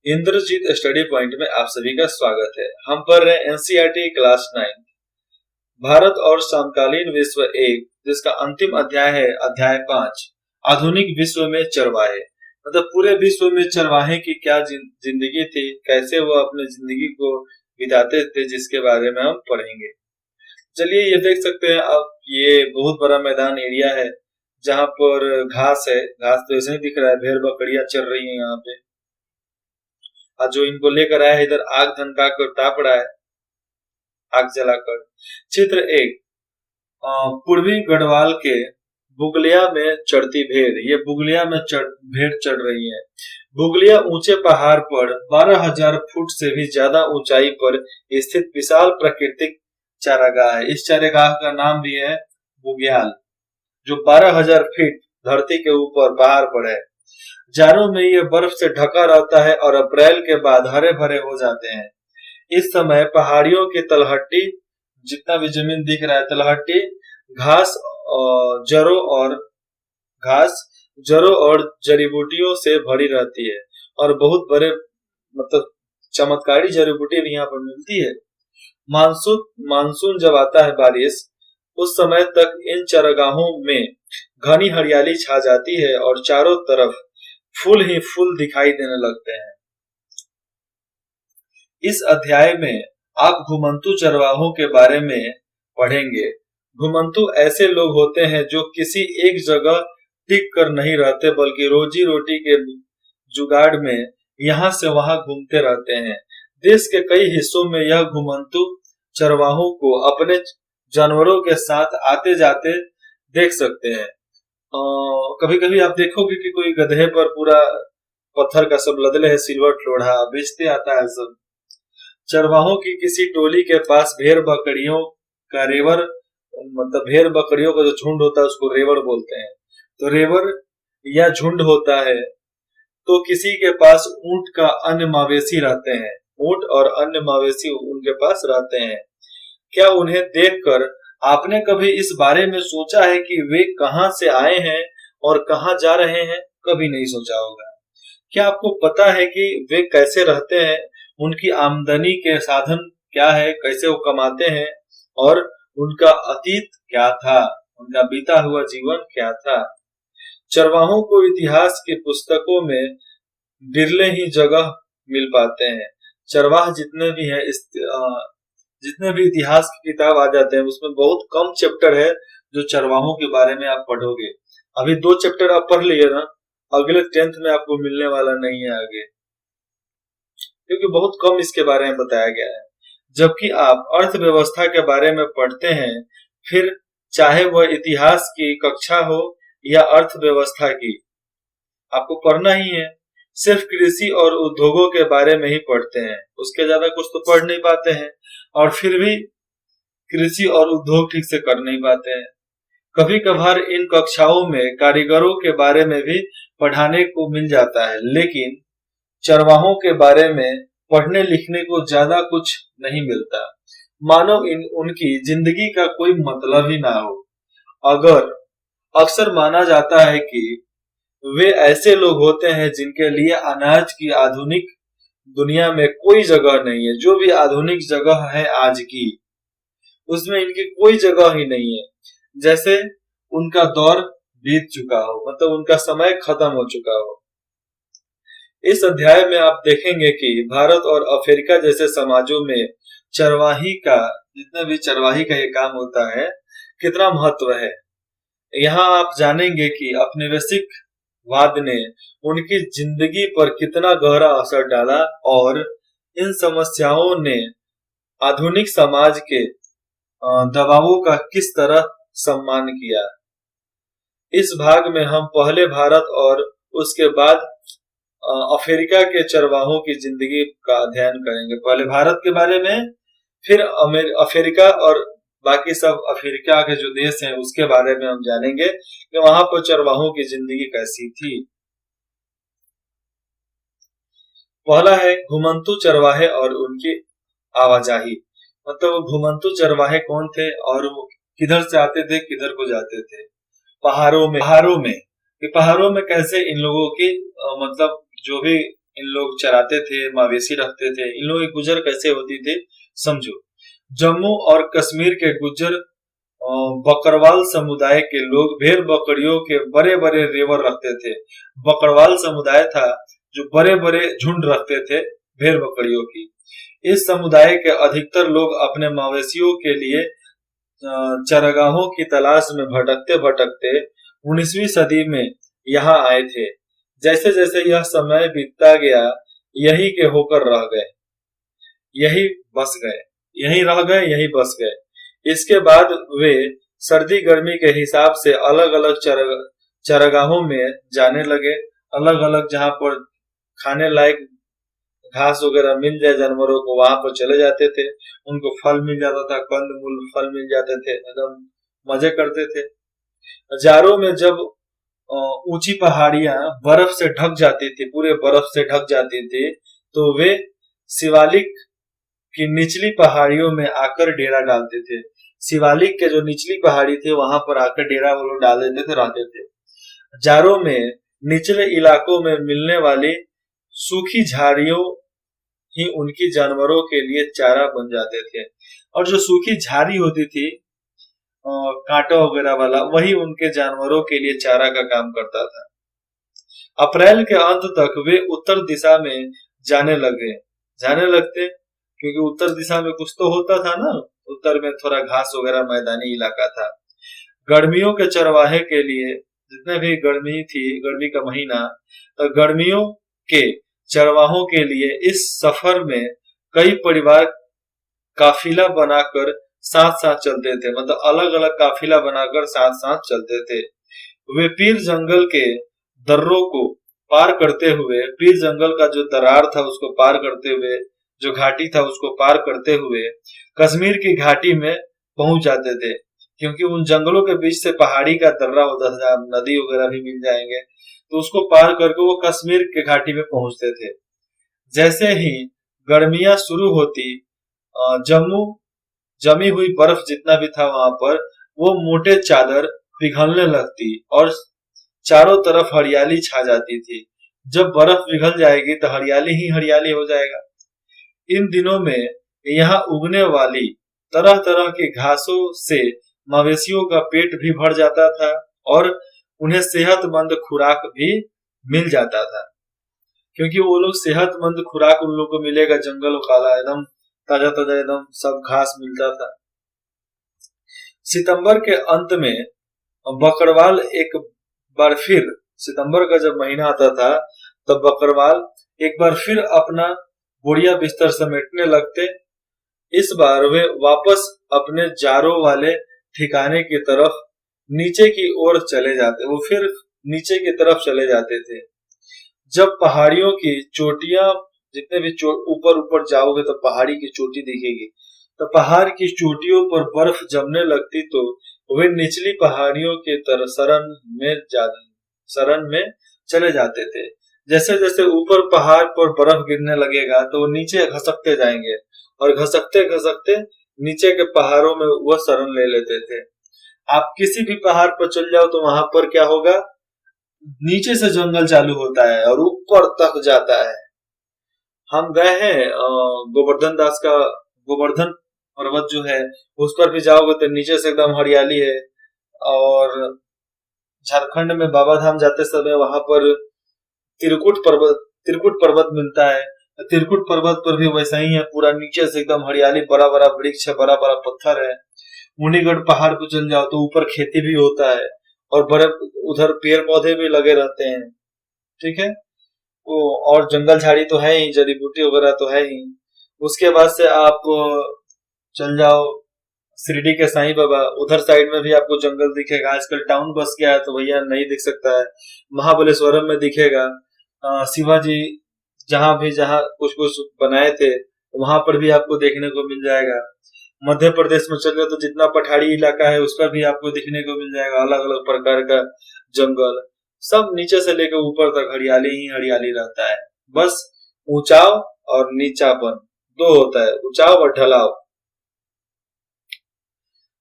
Indrajit study point में आप सभी का स्वागत है। हम पढ़ रहे हैं एनसीईआरटी क्लास 9 भारत और समकालीन विश्व एक, जिसका अंतिम अध्याय है अध्याय 5 आधुनिक विश्व में चरवाहे। मतलब पूरे विश्व में चरवाहे की क्या जिंदगी थी, कैसे वो अपनी जिंदगी को बिताते थे, जिसके बारे में हम पढ़ेंगे। चलिए ये देख सकते हैं आप, ये बहुत बड़ा मैदान एरिया है जहाँ पर घास है। घास तो ऐसे ही दिख रहा है, भेड़ बकरियां चर रही है यहाँ पे। और जो इनको लेकर आया है इधर आग धनका कर ताप रहा है, आग जलाकर। चित्र एक, पूर्वी गढ़वाल के बुगलिया में चढ़ती भेड़। ये बुगलिया में भेड़ चढ़ रही है। बुगलिया ऊंचे पहाड़ पर 12,000 फुट से भी ज्यादा ऊंचाई पर स्थित विशाल प्राकृतिक चारागाह है। इस चारागाह का नाम भी है बुग्याल, जो 12,000 फीट धरती के ऊपर पहाड़ पर है। जाड़ों में ये बर्फ से ढका रहता है और अप्रैल के बाद हरे भरे हो जाते हैं। इस समय पहाड़ियों की तलहटी, जितना भी जमीन दिख रहा है, तलहटी घास और जड़ों और घास जड़ों और जड़ी बूटियों से भरी रहती है और बहुत बड़े मतलब चमत्कारी जड़ी बूटी भी यहाँ पर मिलती है। मानसून मानसून जब आता है, बारिश, उस समय तक इन चारागाहों में घनी हरियाली छा जाती है और चारों तरफ फूल ही फूल दिखाई देने लगते हैं। इस अध्याय में आप घुमंतू चरवाहों के बारे में पढ़ेंगे। घुमंतू ऐसे लोग होते हैं जो किसी एक जगह टिक कर नहीं रहते, बल्कि रोजी रोटी के जुगाड़ में यहाँ से वहां घूमते रहते हैं। देश के कई हिस्सों में यह घुमंतू चरवाहों को अपने जानवरों के साथ आते जाते देख सकते हैं। कभी कभी आप देखोगे कि कोई गधे पर पूरा पत्थर का सब लदले है, सिल्वर लोढ़ा बेचते आता है सब। चरवाहों की किसी टोली के पास भेड़ बकरियों का रेवर, मतलब भेड़ बकरियों का जो झुंड होता है उसको रेवर बोलते हैं। तो रेवर या झुंड होता है। तो किसी के पास ऊंट का अन्य मवेशी रहते हैं, ऊंट और अन्य मवेशी उनके पास रहते हैं। क्या उन्हें देखकर आपने कभी इस बारे में सोचा है कि वे कहां से आए हैं और कहां जा रहे हैं? कभी नहीं सोचा होगा। क्या आपको पता है कि वे कैसे रहते हैं, उनकी आमदनी के साधन क्या है, कैसे वो कमाते हैं और उनका अतीत क्या था, उनका बीता हुआ जीवन क्या था? चरवाहों को इतिहास की पुस्तकों में बिरले ही जगह मिल पाते हैं। चरवाह जितने भी हैं, जितने भी इतिहास की किताब आ जाते हैं उसमें बहुत कम चैप्टर है जो चरवाहों के बारे में आप पढ़ोगे। अभी 2 चैप्टर आप पढ़ लिए ना, अगले 10th में आपको मिलने वाला नहीं है आगे, क्योंकि बहुत कम इसके बारे में बताया गया है। जबकि आप अर्थव्यवस्था के बारे में पढ़ते हैं, फिर चाहे वह इतिहास की कक्षा हो या अर्थव्यवस्था की, आपको पढ़ना ही है। सिर्फ कृषि और उद्योगों के बारे में ही पढ़ते हैं, उसके ज्यादा कुछ तो पढ़ नहीं पाते हैं, और फिर भी कृषि और उद्योग ठीक से कर नहीं पाते हैं। कभी कभार इन कक्षाओं में कारीगरों के बारे में भी पढ़ाने को मिल जाता है, लेकिन चरवाहों के बारे में पढ़ने लिखने को ज्यादा कुछ नहीं मिलता, मानो उनकी जिंदगी का कोई मतलब ही ना हो। अगर अक्सर माना जाता है कि वे ऐसे लोग होते हैं जिनके लिए अनाज की आधुनिक दुनिया में कोई जगह नहीं है। जो भी आधुनिक जगह है आज की, उसमें इनकी कोई जगह ही नहीं है, जैसे उनका दौर बीत चुका हो, मतलब उनका समय खत्म हो चुका हो। इस अध्याय में आप देखेंगे कि भारत और अफ्रीका जैसे समाजों में चरवाही का, जितना भी चरवाही का ये काम होता है, कितना महत्व है। यहाँ आप जानेंगे कि औपनिवेशिकवाद ने उनकी जिंदगी पर कितना गहरा असर डाला और इन समस्याओं ने आधुनिक समाज के दबावों का किस तरह सम्मान किया। इस भाग में हम पहले भारत और उसके बाद अफ्रीका के चरवाहों की जिंदगी का अध्ययन करेंगे। पहले भारत के बारे में, फिर अफ्रीका और बाकी सब अफ्रीका के जो देश हैं उसके बारे में हम जानेंगे कि वहां पर चरवाहों की जिंदगी कैसी थी। पहला है घुमंतू चरवाहे और उनकी आवाजाही। मतलब घुमंतू चरवाहे कौन थे और वो किधर से आते थे, किधर को जाते थे? पहाड़ों में कि पहाड़ों में कैसे इन लोगों की मतलब जो भी इन लोग चराते थे, मवेशी रखते थे। इन लोगों की गुजर कैसे होती थी समझो। जम्मू और कश्मीर के गुज्जर बकरवाल समुदाय के लोग भेड़ बकरियों के बड़े बड़े रेवर रखते थे। बकरवाल समुदाय था जो बड़े बड़े झुंड रखते थे भेड़ बकरियों की। इस समुदाय के अधिकतर लोग अपने मवेशियों के लिए चरागाहों की तलाश में भटकते भटकते 19वीं सदी में यहाँ आए थे। जैसे जैसे यह समय बीतता गया, यही के होकर रह गए, यही बस गए, यही रह गए, यही बस गए। इसके बाद वे सर्दी गर्मी के हिसाब से अलग अलग चरागाहों में जाने लगे। अलग अलग जहाँ पर खाने लायक घास वगैरह मिल जाए जानवरों को, वहां पर चले जाते थे। उनको फल मिल जाता था, कंद मूल फल मिल जाते थे, एकदम मजे करते थे। जाड़ों में जब ऊंची पहाड़ियां बर्फ से ढक जाती थी, पूरे बर्फ से ढक जाती थी, तो वे शिवालिक की निचली पहाड़ियों में आकर डेरा डालते थे। शिवालिक के जो निचली पहाड़ी थी वहां पर आकर डेरा वो लोग डाल देते थे, रहते थे। जाड़ों में निचले इलाकों में मिलने वाली सूखी झाड़ियों ही उनकी जानवरों के लिए चारा बन जाते थे। और जो सूखी झाड़ी होती थी कांटा वगैरह वाला, वही उनके जानवरों के लिए चारा का काम करता था। अप्रैल के अंत तक वे उत्तर दिशा में जाने लगते, क्योंकि उत्तर दिशा में कुछ तो होता था ना, उत्तर में थोड़ा घास वगैरह मैदानी इलाका था। गर्मियों के चरवाहे के लिए, जितने भी गर्मी थी, गर्मी का महीना, तो गर्मियों के चरवाहों के लिए इस सफर में कई परिवार काफिला बनाकर साथ साथ चलते थे। मतलब अलग अलग काफिला बनाकर साथ साथ चलते थे। वे पीर जंगल के दर्रों को पार करते हुए, पीर जंगल का जो दरार था उसको पार करते हुए, जो घाटी था उसको पार करते हुए कश्मीर की घाटी में पहुंच जाते थे। क्योंकि उन जंगलों के बीच से पहाड़ी का दर्रा होता था, नदी वगैरह भी मिल जाएंगे, तो उसको पार करके वो कश्मीर के घाटी में पहुंचते थे। जैसे ही गर्मियां शुरू होती, जम्मू जमी हुई बर्फ जितना भी था वहां पर, वो मोटे चादर पिघलने लगती और चारों तरफ हरियाली छा जाती थी। जब बर्फ पिघल जाएगी तो हरियाली ही हरियाली हो जाएगा। इन दिनों में यहाँ उगने वाली तरह तरह की घासों से मवेशियों का पेट भी भर जाता था और उन्हें सेहतमंद खुराक भी मिल जाता था। क्योंकि वो लोग सेहतमंद खुराक उन लोग को मिलेगा, जंगल काला एकदम ताजा ताजा एकदम सब घास मिलता था। सितंबर के अंत में बकरवाल एक बार फिर, सितंबर का जब महीना आता था तब बकरवाल एक बार फिर अपना बोरिया बिस्तर समेटने लगते। इस बार वे वापस अपने जारों वाले ठिकाने की तरफ नीचे की ओर चले जाते, वो फिर नीचे की तरफ चले जाते थे। जब पहाड़ियों की चोटियां, जितने भी ऊपर ऊपर जाओगे तो पहाड़ी की चोटी दिखेगी, तो पहाड़ की चोटियों पर बर्फ जमने लगती तो वे निचली पहाड़ियों के तरफ शरण में चले जाते थे। जैसे जैसे ऊपर पहाड़ पर बर्फ गिरने लगेगा तो वो नीचे घसकते जाएंगे और घसकते घसकते नीचे के पहाड़ों में वह शरण ले लेते थे। आप किसी भी पहाड़ पर चल जाओ तो वहां पर क्या होगा, नीचे से जंगल चालू होता है और ऊपर तक जाता है। हम गए हैं गोवर्धन दास का गोवर्धन पर्वत जो है, उस पर भी जाओगे तो नीचे से एकदम हरियाली है। और झारखंड में बाबा धाम जाते समय वहां पर त्रिकुट पर्वत मिलता है। त्रिकुट पर्वत पर भी वैसा ही है, पूरा नीचे से एकदम हरियाली, बड़ा बड़ा वृक्ष है, बड़ा बड़ा पत्थर है। मुनिगढ़ पहाड़ पर चल जाओ तो ऊपर खेती भी होता है और बड़े उधर पेड़ पौधे भी लगे रहते हैं। ठीक है, वो और जंगल झाड़ी तो है ही, जड़ी बूटी वगैरह तो है ही। उसके बाद से आप चल जाओ शिरडी के साईं बाबा, उधर साइड में भी आपको जंगल दिखेगा। आजकल टाउन बस गया है तो भैया नहीं दिख सकता है। महाबलेश्वरम में दिखेगा। शिवाजी जहाँ कुछ कुछ बनाए थे वहां पर भी आपको देखने को मिल जाएगा। मध्य प्रदेश में चले तो जितना पठारी इलाका है उस पर भी आपको दिखने को मिल जाएगा, अलग अलग प्रकार का जंगल। सब नीचे से लेकर ऊपर तक हरियाली ही हरियाली रहता है। बस ऊंचाव और नीचापन दो होता है, ऊंचाव और ढलाव।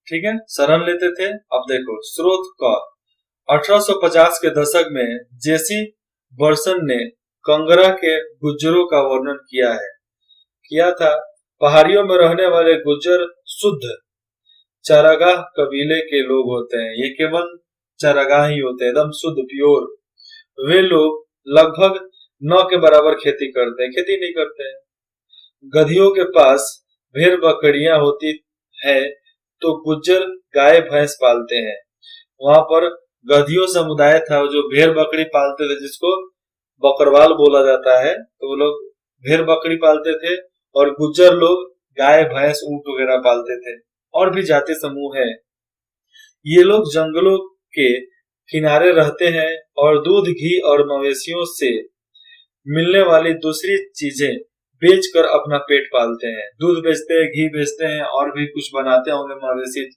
ठीक है, शरण लेते थे। अब देखो स्रोत कौर। 1850 के दशक में जेसी बर्सन ने कंगरा के गुज्जरों का वर्णन किया था। पहाड़ियों में रहने वाले गुज्जर शुद्ध चारागाह कबीले के लोग होते हैं। ये केवल चारागाह ही होते हैं, एकदम शुद्ध प्योर। वे लोग लगभग न के बराबर खेती करते हैं, खेती नहीं करते हैं। गधियों के पास भेड़ बकरियां होती है तो गुज्जर गाय भैंस पालते हैं। वहां पर गधियों समुदाय था जो भेड़ बकरी पालते थे, जिसको बकरवाल बोला जाता है। तो वो लोग भेड़ बकरी पालते थे और गुज्जर लोग गाय भैंस ऊंट वगैरह पालते थे। और भी जाति समूह है। ये लोग जंगलों के किनारे रहते हैं और दूध घी और मवेशियों से मिलने वाली दूसरी चीजें बेचकर अपना पेट पालते हैं। दूध बेचते हैं, घी बेचते हैं, और भी कुछ बनाते होंगे मवेशी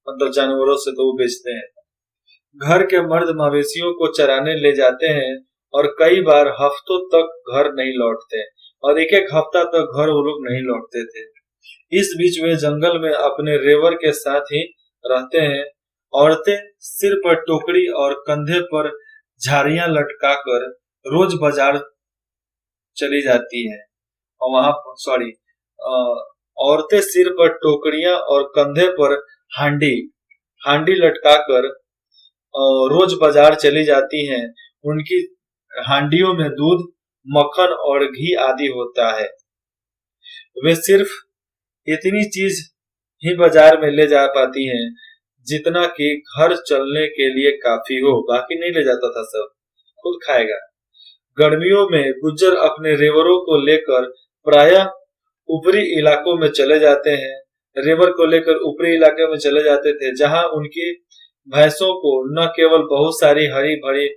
मतलब जानवरों से, तो वो बेचते हैं। घर के मर्द मवेशियों को चराने ले जाते हैं और कई बार हफ्तों तक घर नहीं लौटते, और एक एक हफ्ता तक घर वो लोग नहीं लौटते थे। इस बीच वे जंगल में अपने रेवर के साथ ही रहते हैं। औरतें सिर पर टोकरी और कंधे पर झाड़ियां लटकाकर रोज बाजार चली जाती हैं। और वहां सॉरी औरतें सिर पर टोकरियां और कंधे पर हांडी हांडी लटकाकर रोज बाजार चली जाती हैं। उनकी हांडियों में दूध, मक्खन और घी आदि होता है। वे सिर्फ इतनी चीज ही बाजार में ले जा पाती हैं जितना कि घर चलने के लिए काफी हो, बाकी नहीं ले जाता था, सब खुद खाएगा। गर्मियों में गुज्जर अपने रेवरों को लेकर प्रायः ऊपरी इलाकों में चले जाते हैं। रेवर को लेकर ऊपरी इलाके में चले जाते थे, जहां उनकी भैंसों को न केवल बहुत सारी हरी भरी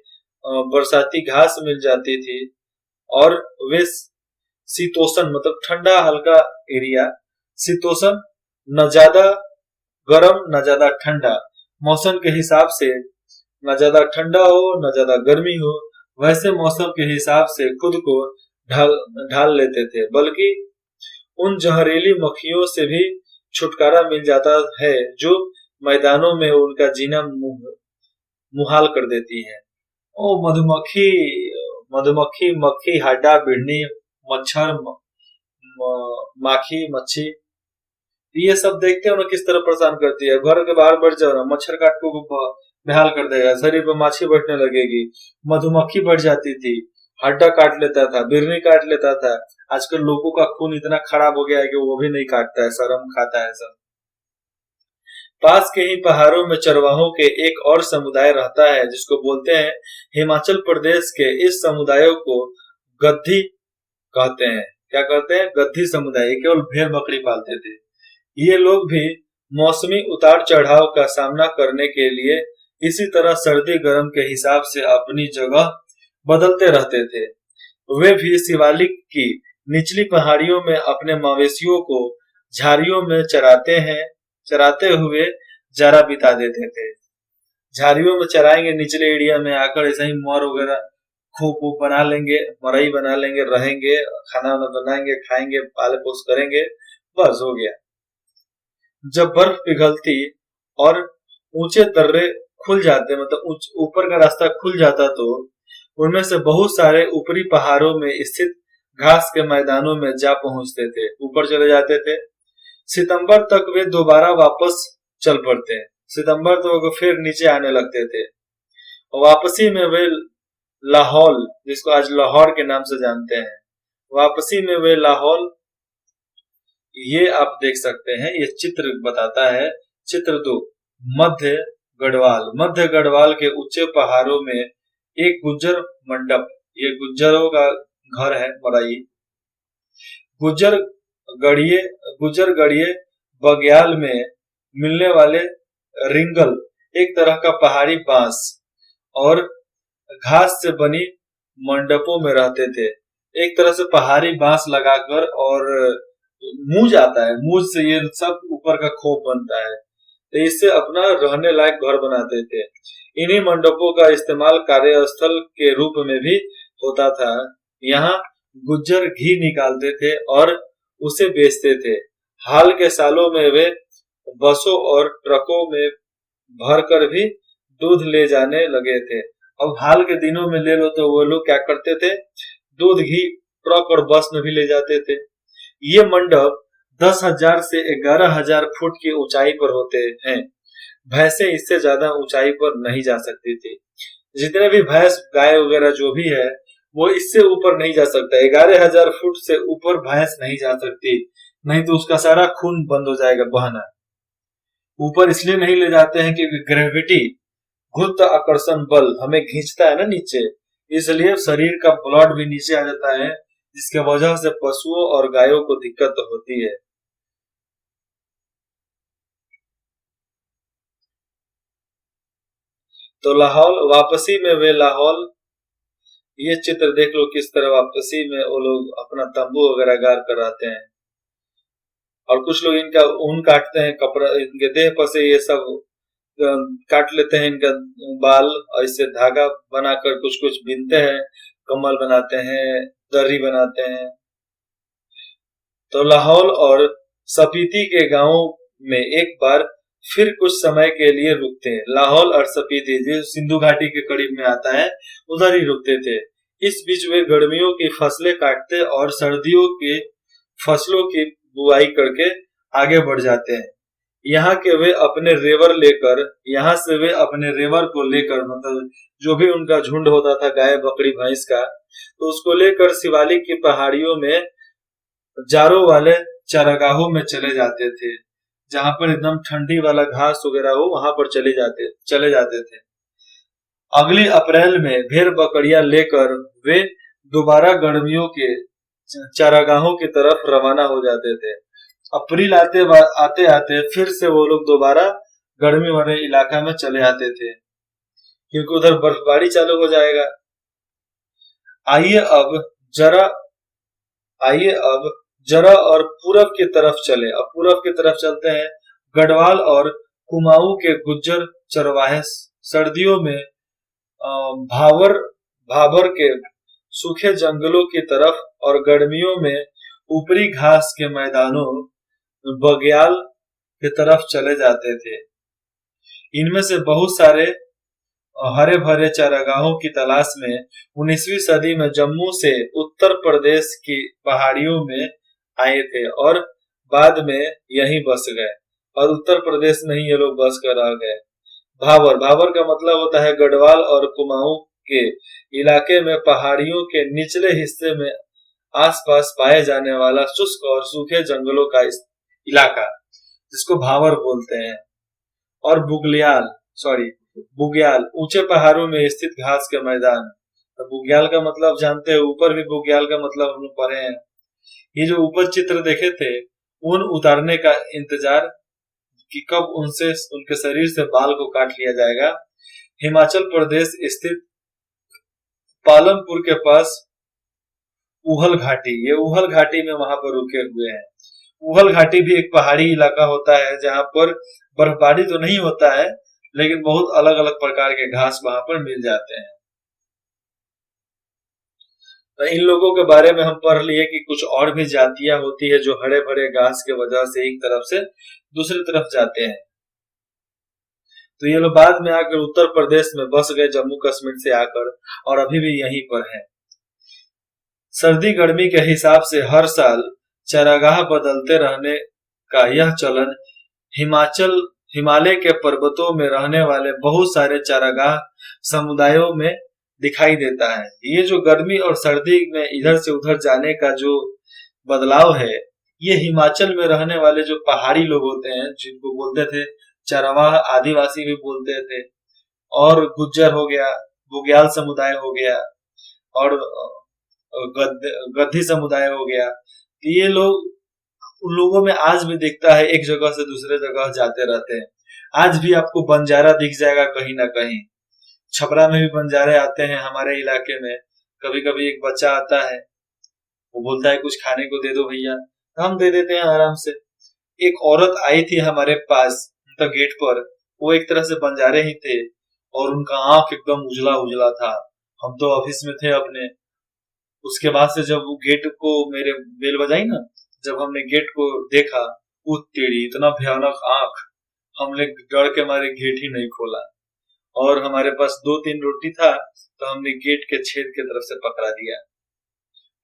बरसाती घास मिल जाती थी, और वे शीतोष्ण मतलब ठंडा हल्का एरिया, शीतोष्ण, न ज्यादा गर्म न ज्यादा ठंडा, मौसम के हिसाब से न ज्यादा ठंडा हो न ज्यादा गर्मी हो, वैसे मौसम के हिसाब से खुद को ढाल ढाल लेते थे। बल्कि उन जहरीली मक्खियों से भी छुटकारा मिल जाता है जो मैदानों में उनका जीना मुहाल कर देती है। ओ मधुमक्खी, मधुमक्खी, मक्खी, हाडा, बिढ़नी, मच्छर, माखी, मच्छी, ये सब देखते हो ना किस तरह परेशान करती है। घर के बाहर बैठ जाओ ना, मच्छर काट को बेहाल कर देगा, शरीर पर माछी बैठने लगेगी। मधुमक्खी बढ़ जाती थी, हड्डा काट लेता था, बिरनी काट लेता था। आजकल लोगों का खून इतना खराब हो गया है कि वो भी नहीं काटता है, शर्म खाता है सब। पास के ही पहाड़ों में चरवाहों के एक और समुदाय रहता है जिसको बोलते हैं हिमाचल प्रदेश के इस समुदायों को गद्दी कहते हैं। क्या कहते हैं? गद्दी समुदाय। केवल भेड़ बकरी पालते थे। ये लोग भी मौसमी उतार चढ़ाव का सामना करने के लिए इसी तरह सर्दी गर्म के हिसाब से अपनी जगह बदलते रहते थे। वे भी शिवालिक की निचली पहाड़ियों में अपने मवेशियों को झाड़ियों में चराते हुए जारा बिता देते थे। झाड़ियों में चराएंगे, निचले एरिया में आकर ऐसे ही मर वगैरह खूब बना लेंगे, मरई बना लेंगे, रहेंगे, खाना वाना बनाएंगे, खाएंगे, पाले पोस करेंगे, बस हो गया। जब बर्फ पिघलती और ऊंचे दर्रे खुल जाते, मतलब ऊपर का रास्ता खुल जाता, तो उनमें से बहुत सारे ऊपरी पहाड़ों में स्थित घास के मैदानों में जा पहुंचते थे, ऊपर चले जाते थे। सितंबर तक वे दोबारा वापस चल पड़ते हैं। सितंबर तो फिर नीचे आने लगते थे। वापसी में वे लाहौल, जिसको आज लाहौर के नाम से जानते हैं, वापसी में वे लाहौल, ये आप देख सकते हैं, ये चित्र बताता है। चित्र 2, मध्य गढ़वाल। मध्य गढ़वाल के ऊंचे पहाड़ों में एक गुज्जर मंडप, ये गुज्जरों का घर है, मराई। गुज्जर गढ़िये बग्याल में मिलने वाले रिंगल, एक तरह का पहाड़ी बांस और घास से बनी मंडपों में रहते थे। एक तरह से पहाड़ी बांस लगाकर, और मूज आता है, मूज से ये सब ऊपर का खोप बनता है, तो इससे अपना रहने लायक घर बनाते थे। इन्हीं मंडपों का इस्तेमाल कार्यस्थल के रूप में भी होता था। यहाँ गुज्जर घी निकालते थे और उसे बेचते थे। हाल के सालों में वे बसों और ट्रकों में भरकर भी दूध ले जाने लगे थे। अब हाल के दिनों में ले लो तो वो लोग क्या करते थे, दूध घी ट्रक और बस में भी ले जाते थे। ये मंडप 10,000 से 11,000 फुट की ऊंचाई पर होते हैं। भैंसें इससे ज्यादा ऊंचाई पर नहीं जा सकती थी। जितने भी भैंस गाय वगैरह जो भी है वो इससे ऊपर नहीं जा सकता। 11,000 फुट से ऊपर भैंस नहीं जा सकती, नहीं तो उसका सारा खून बंद हो जाएगा बहना। ऊपर इसलिए नहीं ले जाते हैं क्योंकि ग्रेविटी, गुरुत्वाकर्षण बल हमें खींचता है ना नीचे, इसलिए शरीर का ब्लड भी नीचे आ जाता है, जिसके वजह से पशुओं और गायों को दिक्कत होती है। तो लाहौल वापसी में वे लाहौल, ये चित्र देख लो किस तरह वापसी में वो लोग अपना तंबू वगैरह गाड़ कर आते हैं। और कुछ लोग इनका ऊन काटते हैं, कपड़ा इनके देह पर से ये सब अ, काट लेते हैं इनका बाल, और इससे धागा बनाकर कुछ कुछ बीनते हैं, कम्बल बनाते हैं, दरी बनाते हैं। तो लाहौल और स्पीति के गांवों में एक बार फिर कुछ समय के लिए रुकते हैं। लाहौल और स्पीति जो सिंधु घाटी के करीब में आता है उधर ही रुकते थे। इस बीच वे गर्मियों की फसलें काटते और सर्दियों की फसलों की बुआई करके आगे बढ़ जाते हैं। यहाँ से वे अपने रेवर को लेकर, मतलब जो भी उनका झुंड होता था गाय बकरी भैंस का, तो उसको लेकर शिवालिक की पहाड़ियों में जारों वाले चारागाहों में चले जाते थे, जहां पर एकदम ठंडी वाला घास वगैरह हो वहां पर चले जाते थे। अगली अप्रैल में भेड़ बकरियां लेकर वे दोबारा गर्मियों के चारागाहों की तरफ रवाना हो जाते थे। अप्रैल आते आते फिर से वो लोग दोबारा गर्मी वाले इलाका में चले आते थे, क्योंकि उधर बर्फबारी चालू हो जाएगा। आइए अब जरा आइए अब जरा और पूरब की तरफ चले। अब पूरब की तरफ चलते हैं। गढ़वाल और कुमाऊं के गुज्जर चरवाहे सर्दियों में भावर भाबर के सूखे जंगलों की तरफ और गर्मियों में ऊपरी घास के मैदानों बग्याल की तरफ चले जाते थे। इनमें से बहुत सारे हरे भरे चारागाहों की तलाश में 19वीं सदी में जम्मू से उत्तर प्रदेश की पहाड़ियों में आए थे और बाद में यहीं बस गए, और उत्तर प्रदेश में ही ये लोग बस कर आ गए। भाबर भाबर का मतलब होता है गढ़वाल और कुमाऊं के इलाके में पहाड़ियों के निचले हिस्से में आसपास पाए जाने वाला शुष्क और सूखे जंगलों का इलाका, जिसको भावर बोलते हैं। और बुग्याल सॉरी बुग्याल ऊंचे पहाड़ों में स्थित घास के मैदान। तो बुग्याल का मतलब जानते हैं, ऊपर भी बुग्याल का मतलब हम लोग पढ़े हैं। ये जो ऊपर चित्र देखे थे, ऊन उतारने का इंतजार कि कब उनसे उनके शरीर से बाल को काट लिया जाएगा। हिमाचल प्रदेश स्थित पालमपुर के पास उहल घाटी, ये उहल घाटी में वहां पर रुके हुए हैं। उहल घाटी भी एक पहाड़ी इलाका होता है जहां पर बर्फबारी तो नहीं होता है, लेकिन बहुत अलग अलग प्रकार के घास वहां पर मिल जाते हैं। तो इन लोगों के बारे में हम पढ़ लिए कि कुछ और भी जातियां होती है जो हरे भरे घास के वजह से एक तरफ से दूसरी तरफ जाते हैं। तो ये लोग बाद में आकर उत्तर प्रदेश में बस गए, जम्मू कश्मीर से आकर, और अभी भी यहीं पर हैं। सर्दी गर्मी के हिसाब से हर साल चारागाह बदलते रहने का यह चलन हिमाचल हिमालय के पर्वतों में रहने वाले बहुत सारे चारागाह समुदायों में दिखाई देता है। ये जो गर्मी और सर्दी में इधर से उधर जाने का जो बदलाव है, ये हिमाचल में रहने वाले जो पहाड़ी लोग होते हैं, जिनको बोलते थे चरवाह, आदिवासी भी बोलते थे, और गुज्जर हो गया, बुग्याल समुदाय हो गया, और गद्दी समुदाय हो गया। ये लोग, उन लोगों में आज भी दिखता है एक जगह से दूसरे जगह जाते रहते हैं। आज भी आपको बंजारा दिख जाएगा कहीं ना कहीं। छपरा में भी बंजारे आते हैं हमारे इलाके में। कभी कभी एक बच्चा आता है, वो बोलता है कुछ खाने को दे दो भैया, हम दे देते हैं आराम से। एक औरत आई थी हमारे पास, उनका गेट पर, वो एक तरह से बंजारे ही थे, और उनका आंख एकदम उजला उजला था। हम तो ऑफिस में थे अपने। उसके बाद से जब वो गेट को मेरे बेल बजाई ना, जब हमने गेट को देखा, वो तेरी इतना भयानक आंख, हमने डर के मारे गेट ही नहीं खोला। और हमारे पास 2-3 रोटी था, तो हमने गेट के छेद की तरफ से पकड़ा दिया।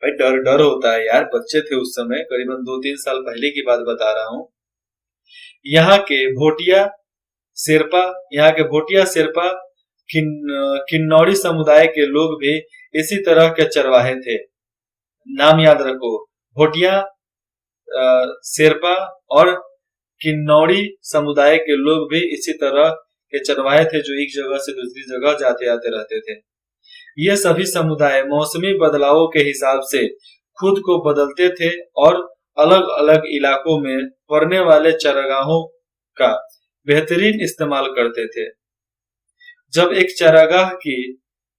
भाई डर डर होता है यार, बच्चे थे उस समय, करीबन 2-3 साल पहले की बात बता रहा हूँ। यहाँ के भोटिया शेरपा यहाँ के भोटिया शेरपा किन्नौरी समुदाय के लोग भी इसी तरह के चरवाहे थे। नाम याद रखो, भोटिया शेरपा और किन्नौरी समुदाय के लोग भी इसी तरह के चरवाहे थे जो एक जगह से दूसरी जगह जाते आते रहते थे। ये सभी समुदाय मौसमी बदलावों के हिसाब से खुद को बदलते थे और अलग अलग इलाकों में पड़ने वाले चारागाहों का बेहतरीन इस्तेमाल करते थे। जब एक चारागाह की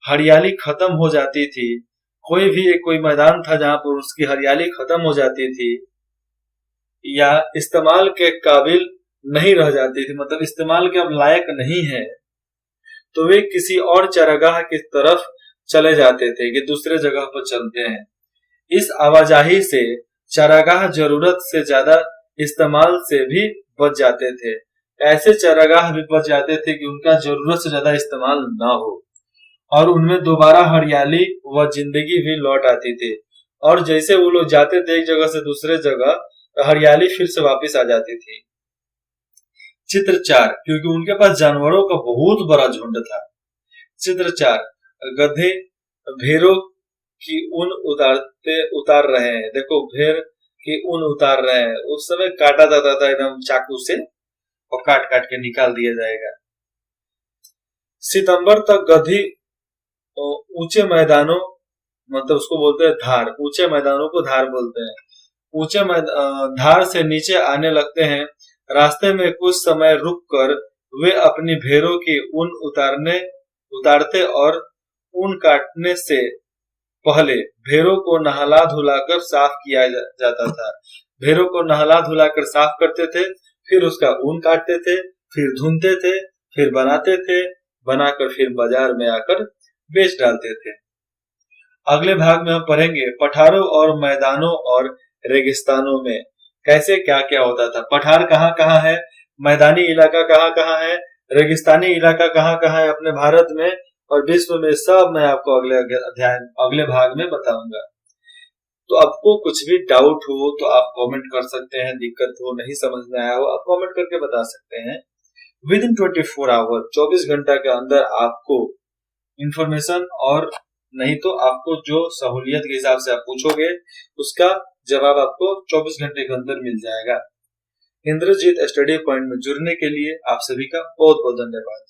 हरियाली खत्म हो जाती थी, कोई मैदान था जहां पर उसकी हरियाली खत्म हो जाती थी या इस्तेमाल के काबिल नहीं रह जाती थी, मतलब इस्तेमाल के अब लायक नहीं है, तो वे किसी और चारागाह की तरफ चले जाते थे कि दूसरे जगह पर चलते हैं। इस आवाजाही से चारागाह जरूरत से ज्यादा इस्तेमाल से भी बच जाते थे। ऐसे चारागाह भी बच जाते थे कि उनका जरूरत से ज्यादा इस्तेमाल ना हो और उनमें दोबारा हरियाली व जिंदगी भी लौट आती थी। और जैसे वो लोग जाते थे एक जगह से दूसरे जगह, तो हरियाली फिर से वापस आ जाती थी। चित्र 4, क्योंकि उनके पास जानवरों का बहुत बड़ा झुंड था। चित्र 4, गधे भेड़ों की ऊन उतार रहे हैं। देखो, भेड़ की ऊन उतार रहे हैं। उस समय काटा जाता था एकदम चाकू से और काट काट के निकाल दिया जाएगा। सितंबर तक गधी ऊंचे मैदानों, मतलब उसको बोलते हैं धार, ऊंचे मैदानों को धार बोलते हैं, धार से नीचे आने लगते हैं। रास्ते में कुछ समय रुककर वे अपनी भेड़ों की ऊन उतारते और ऊन काटने से पहले भेड़ों को नहला धुलाकर साफ किया जाता था। भेड़ों को नहला धुलाकर साफ करते थे, फिर उसका ऊन काटते थे, फिर धुनते थे, फिर बनाते थे, बनाकर फिर बाजार में आकर बेच डालते थे। अगले भाग में हम पढ़ेंगे पठारों और मैदानों और रेगिस्तानों में कैसे क्या क्या होता था। पठार कहाँ कहाँ है, मैदानी इलाका कहाँ कहाँ है, रेगिस्तानी इलाका कहाँ कहाँ है अपने भारत में और विश्व में, सब मैं आपको अगले भाग में बताऊंगा। तो आपको कुछ भी डाउट हो तो आप कमेंट कर सकते हैं, दिक्कत हो, नहीं समझ में आया हो, आप कमेंट करके बता सकते हैं। विद इन 24 आवर, 24 घंटा के अंदर आपको इंफॉर्मेशन, और नहीं तो आपको जो सहूलियत के हिसाब से आप पूछोगे उसका जवाब आपको 24 घंटे के अंदर मिल जाएगा। इंद्रजीत स्टडी पॉइंट में जुड़ने के लिए आप सभी का बहुत बहुत धन्यवाद।